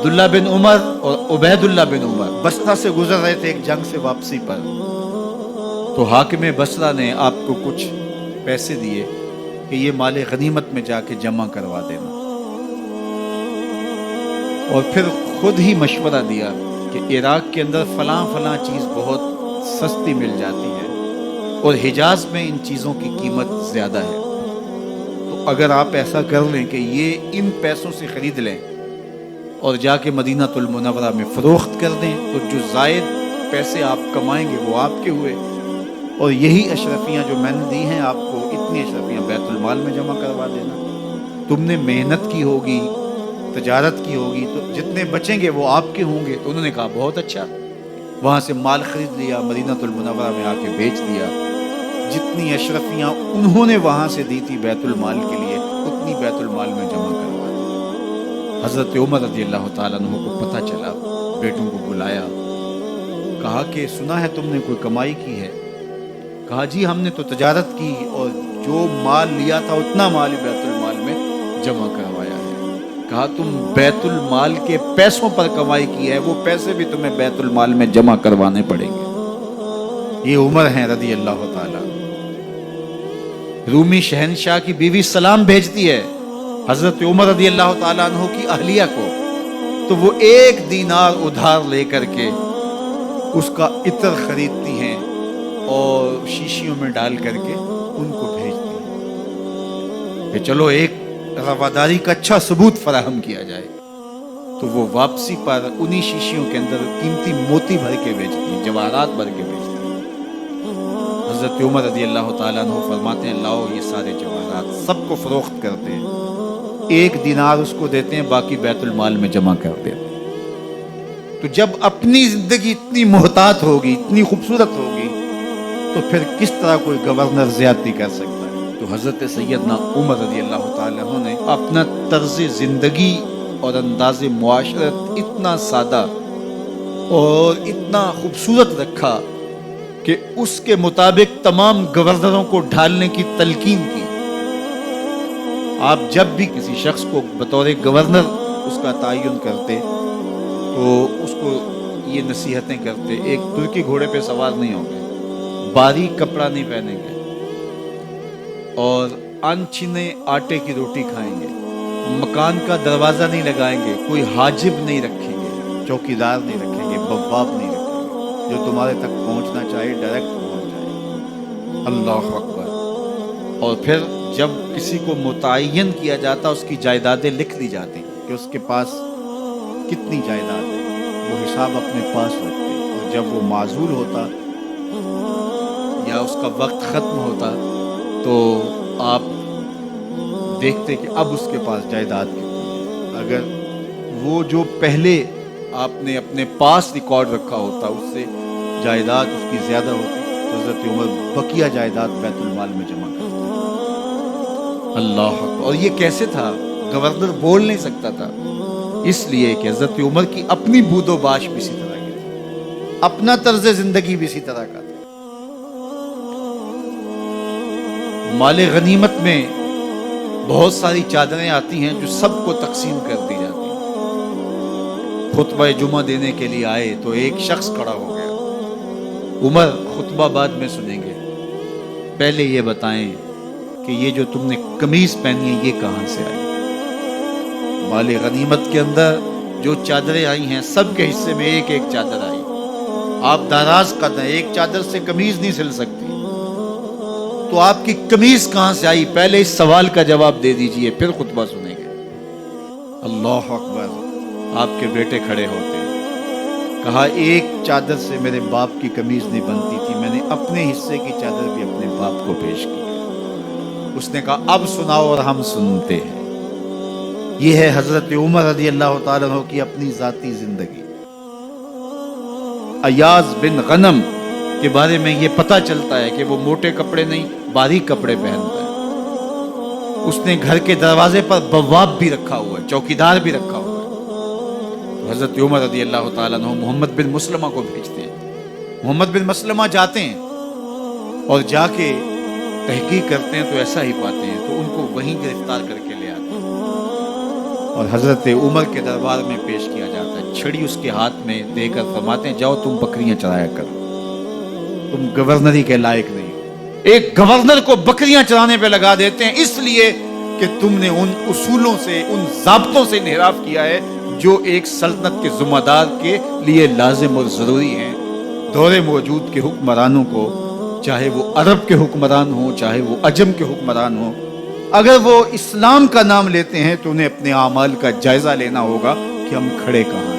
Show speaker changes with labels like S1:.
S1: عبداللہ بن عمر اور عبیداللہ بن عمر بصرہ سے گزر رہے تھے ایک جنگ سے واپسی پر، تو حاکم بصرہ نے آپ کو کچھ پیسے دیے کہ یہ مال غنیمت میں جا کے جمع کروا دینا، اور پھر خود ہی مشورہ دیا کہ عراق کے اندر فلاں فلاں چیز بہت سستی مل جاتی ہے اور حجاز میں ان چیزوں کی قیمت زیادہ ہے، تو اگر آپ ایسا کر لیں کہ یہ ان پیسوں سے خرید لیں اور جا کے مدینہ المنورہ میں فروخت کر دیں، تو جو زائد پیسے آپ کمائیں گے وہ آپ کے ہوئے، اور یہی اشرفیاں جو میں نے دی ہیں آپ کو، اتنی اشرفیاں بیت المال میں جمع کروا دینا، تم نے محنت کی ہوگی، تجارت کی ہوگی، تو جتنے بچیں گے وہ آپ کے ہوں گے۔ تو انہوں نے کہا بہت اچھا، وہاں سے مال خرید لیا، مدینہ المنورہ میں آ کے بیچ دیا، جتنی اشرفیاں انہوں نے وہاں سے دی تھی بیت المال کے لیے، اتنی بیت المال میں جمع کروا دی۔ حضرت عمر رضی اللہ تعالیٰ عنہ کو پتہ چلا، بیٹوں کو بلایا، کہا کہ سنا ہے تم نے کوئی کمائی کی ہے؟ کہا جی ہم نے تو تجارت کی اور جو مال لیا تھا اتنا مال ہی بیت المال میں جمع کروایا ہے۔ کہا تم بیت المال کے پیسوں پر کمائی کی ہے، وہ پیسے بھی تمہیں بیت المال میں جمع کروانے پڑیں گے۔ یہ عمر ہیں رضی اللہ تعالیٰ۔ رومی شہنشاہ کی بیوی سلام بھیجتی ہے حضرت عمر رضی اللہ تعالیٰ عنہ کی اہلیہ کو، تو وہ 1 دینار ادھار لے کر کے اس کا عطر خریدتی ہیں اور شیشیوں میں ڈال کر کے ان کو بھیجتی ہیں کہ چلو ایک رواداری کا اچھا ثبوت فراہم کیا جائے۔ تو وہ واپسی پر انہی شیشیوں کے اندر قیمتی موتی بھر کے بیچتی ہیں، جواہرات بھر کے بیچتی ہیں۔ حضرت عمر رضی اللہ تعالیٰ عنہ فرماتے ہیں لاؤ یہ سارے جواہرات، سب کو فروخت کرتے ہیں، 1 دینار اس کو دیتے ہیں، باقی بیت المال میں جمع کر دیتے ہیں۔ تو جب اپنی زندگی اتنی محتاط ہوگی، اتنی خوبصورت ہوگی، تو پھر کس طرح کوئی گورنر زیادتی کر سکتا ہے؟ تو حضرت سیدنا عمر رضی اللہ تعالیٰ عنہ نے اپنا طرز زندگی اور انداز معاشرت اتنا سادہ اور اتنا خوبصورت رکھا کہ اس کے مطابق تمام گورنروں کو ڈھالنے کی تلقین کی۔ آپ جب بھی کسی شخص کو بطور گورنر اس کا تعین کرتے تو اس کو یہ نصیحتیں کرتے، ایک ترکی گھوڑے پہ سوار نہیں ہوں گے، باریک کپڑا نہیں پہنیں گے، اور انچھنے آٹے کی روٹی کھائیں گے، مکان کا دروازہ نہیں لگائیں گے، کوئی حاجب نہیں رکھیں گے، چوکیدار نہیں رکھیں گے، بواب نہیں رکھیں گے، جو تمہارے تک پہنچنا چاہے ڈائریکٹ پہنچ جائے۔ اللہ اکبر۔ اور پھر جب کسی کو متعین کیا جاتا اس کی جائیدادیں لکھ دی جاتی کہ اس کے پاس کتنی جائیداد ہے، وہ حساب اپنے پاس رکھتے، اور جب وہ معزول ہوتا یا اس کا وقت ختم ہوتا تو آپ دیکھتے کہ اب اس کے پاس جائیداد کتنی ہے۔ اگر وہ جو پہلے آپ نے اپنے پاس ریکارڈ رکھا ہوتا اس سے جائیداد اس کی زیادہ ہوتی تو حضرت عمر بقیہ جائیداد بیت المال میں جمع کرتے۔ اللہ اکبر۔ اور یہ کیسے تھا؟ گورنر بول نہیں سکتا تھا، اس لیے کہ حضرت عمر کی اپنی بود و باش بھی اسی طرح کی تھی، اپنا طرز زندگی بھی اسی طرح کا تھا۔ مال غنیمت میں بہت ساری چادریں آتی ہیں جو سب کو تقسیم کر دی جاتی ہیں۔ خطبہ جمعہ دینے کے لیے آئے تو ایک شخص کھڑا ہو گیا، عمر خطبہ بعد میں سنیں گے، پہلے یہ بتائیں کہ یہ جو تم نے قمیض پہنی ہے یہ کہاں سے آئی؟ مال غنیمت کے اندر جو چادریں آئی ہیں سب کے حصے میں ایک ایک چادر آئی، آپ دراز قد ہیں، ایک چادر سے قمیض نہیں سل سکتی، تو آپ کی قمیض کہاں سے آئی؟ پہلے اس سوال کا جواب دے دیجئے، پھر خطبہ سنیں گے۔ اللہ اکبر۔ آپ کے بیٹے کھڑے ہوتے، کہا ایک چادر سے میرے باپ کی قمیض نہیں بنتی تھی، میں نے اپنے حصے کی چادر بھی اپنے باپ کو پیش کی ہے۔ اس نے کہا اب سناؤ، اور ہم سنتے ہیں۔ یہ ہے حضرت عمر رضی اللہ تعالیٰ عنہ کی اپنی ذاتی زندگی۔ ایاز بن غنم کے بارے میں یہ پتہ چلتا ہے کہ وہ موٹے کپڑے نہیں باریک کپڑے پہنتا ہے۔ اس نے گھر کے دروازے پر بواب بھی رکھا ہوا ہے، چوکیدار بھی رکھا ہوا ہے۔ تو حضرت عمر رضی اللہ تعالیٰ عنہ محمد بن مسلمہ کو بھیجتے ہیں، محمد بن مسلمہ جاتے ہیں اور جا کے تحقیق کرتے ہیں تو ایسا ہی پاتے ہیں، تو ان کو وہیں گرفتار کر کے لے آتے ہیں۔ اور حضرت عمر کے دربار میں پیش کیا جاتا ہے، چھڑی اس کے ہاتھ میں دے کر فرماتے ہیں جاؤ تم بکریاں چرایا کرو، تم گورنری کے لائق نہیں ہو۔ ایک گورنر کو بکریاں چرانے پہ لگا دیتے ہیں اس لیے کہ تم نے ان اصولوں سے، ان ضابطوں سے انحراف کیا ہے جو ایک سلطنت کے ذمہ دار کے لیے لازم اور ضروری ہیں۔ دور موجود کے حکمرانوں کو، چاہے وہ عرب کے حکمران ہوں چاہے وہ عجم کے حکمران ہوں، اگر وہ اسلام کا نام لیتے ہیں تو انہیں اپنے اعمال کا جائزہ لینا ہوگا کہ ہم کھڑے کہاں ہیں۔